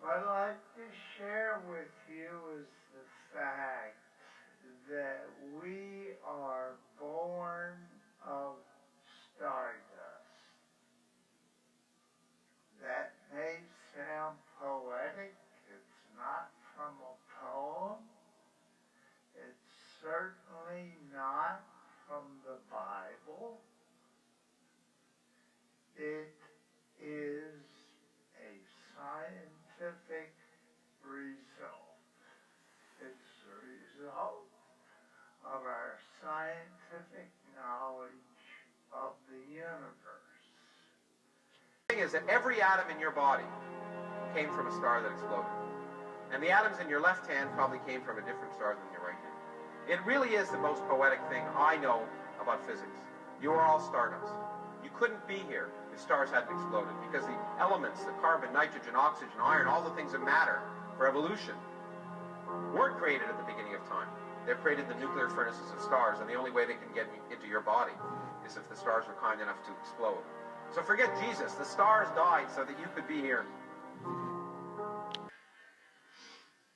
What I'd like to share with you is the fact that we are born of stardust. That may sound poetic. It's not from a poem. It's certainly not from the Bible. It is a scientific result. It's the result of our scientific knowledge of the universe. The thing is that every atom in your body came from a star that exploded. And the atoms in your left hand probably came from a different star than your right hand. It really is the most poetic thing I know about physics. You are all stardust. You couldn't be here if stars hadn't exploded, because the elements, the carbon, nitrogen, oxygen, iron, all the things that matter for evolution weren't created at the beginning of time. They're created in the nuclear furnaces of stars, and the only way they can get into your body is if the stars were kind enough to explode. So forget Jesus. The stars died so that you could be here.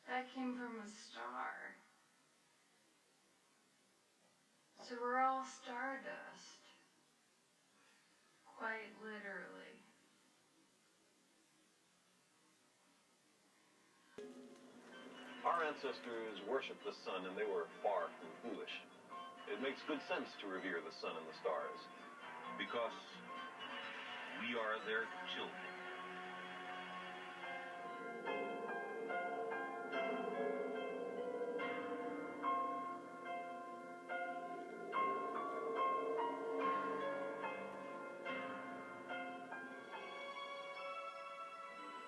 That came from a star. So we're all stardust. Quite literally. Our ancestors worshipped the sun, and they were far from foolish. It makes good sense to revere the sun and the stars, because we are their children.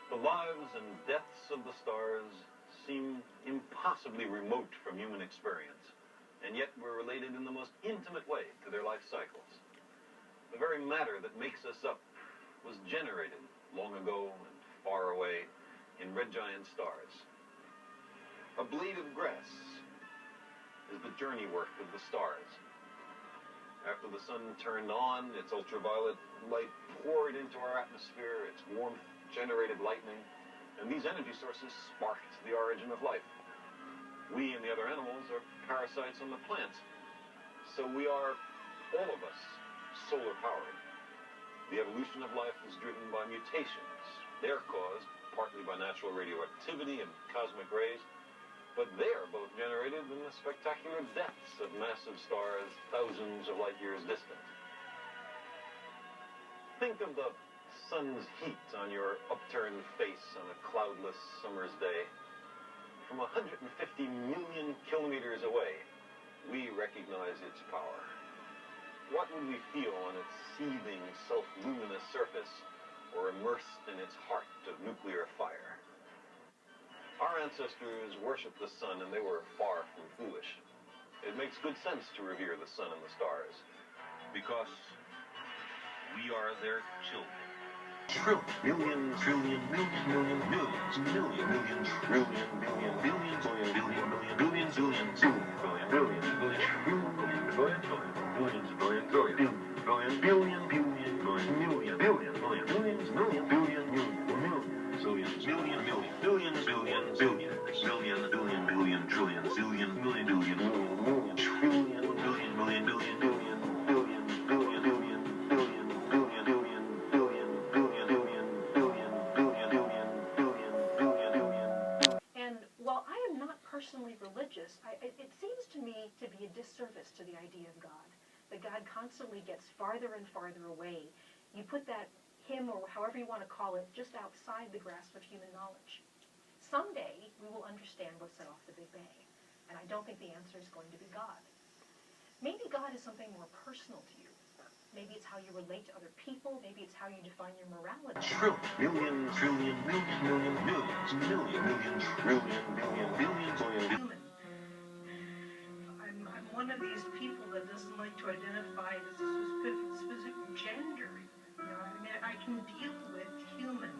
The lives and deaths of the stars seem impossibly remote from human experience, and yet we're related in the most intimate way to their life cycles. The very matter that makes us up was generated long ago and far away in red giant stars. A blade of grass is the journey work of the stars. After the sun turned on, its ultraviolet light poured into our atmosphere, its warmth generated lightning, and these energy sources sparked the origin of life. We and the other animals are parasites on the plants, so we are, all of us, solar powered. The evolution of life is driven by mutations. They're caused partly by natural radioactivity and cosmic rays, but they are both generated in the spectacular depths of massive stars thousands of light years distant. Think of the sun's heat on your upturned face on a cloudless summer's day. From 150 million kilometers away, we recognize its power. What would we feel on its seething, self-luminous surface, or immersed in its heart of nuclear fire? Our ancestors worshipped the sun, and they were far from foolish. It makes good sense to revere the sun and the stars, because we are their children. Billion, trillion, million, millions, million, million, trillion, billion, billion, billion, billion, billion, billion, billion, billion, billion, billion, billion, billions, billion, billion, billion, billion, billion, million, billion, billion, billions, million, billion, million, billions, million, million, billions, billion, billion, billion, billion, billion, trillion, zillion, million, billion, million, trillion, billion, million, billion, billion, billion, billion, billion, billion, billion, billion. Personally religious, it seems to me to be a disservice to the idea of God, that God constantly gets farther and farther away. You put that him, or however you want to call it, just outside the grasp of human knowledge. Someday we will understand what set off the Big Bang, and I don't think the answer is going to be God. Maybe God is something more personal to you. Maybe it's how you relate to other people. Maybe it's how you define your morality. Billion, trillion, million, million, millions, million, million, trillion, billion, billion, billion. Human. I'm one of these people that doesn't like to identify as a specific gender. You know, I mean, I can deal with human.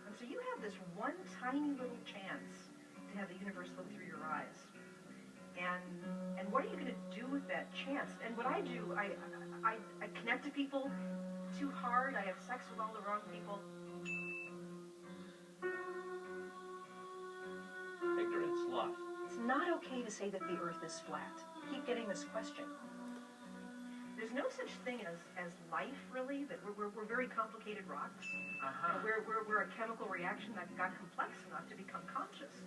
And so you have this one tiny little chance to have the universe look through your eyes. And what are you going to do with that chance? And what I do, I connect to people too hard. I have sex with all the wrong people. Ignorance, lust. It's not okay to say that the earth is flat. I keep getting this question. There's no such thing as life, really, that we're very complicated rocks. Uh-huh. We're a chemical reaction that got complex enough to become conscious.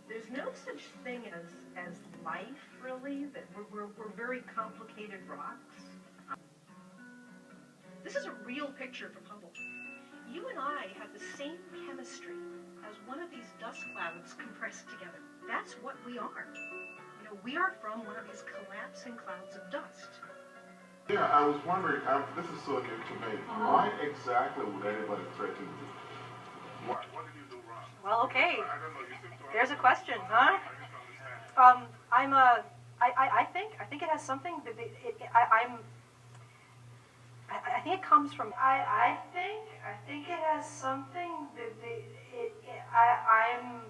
There's no such thing as life, really, that we're very complicated rocks. This is a real picture from Hubble. You and I have the same chemistry as one of these dust clouds compressed together. That's what we are. You know, we are from one of these collapsing clouds of dust. Yeah, I was wondering, this is so new to me. Why exactly would anybody threaten you? What did you do wrong? Well, okay. I don't know, you seem to There's a question, huh? I think it has something that I think it comes from. I think it has something that I'm.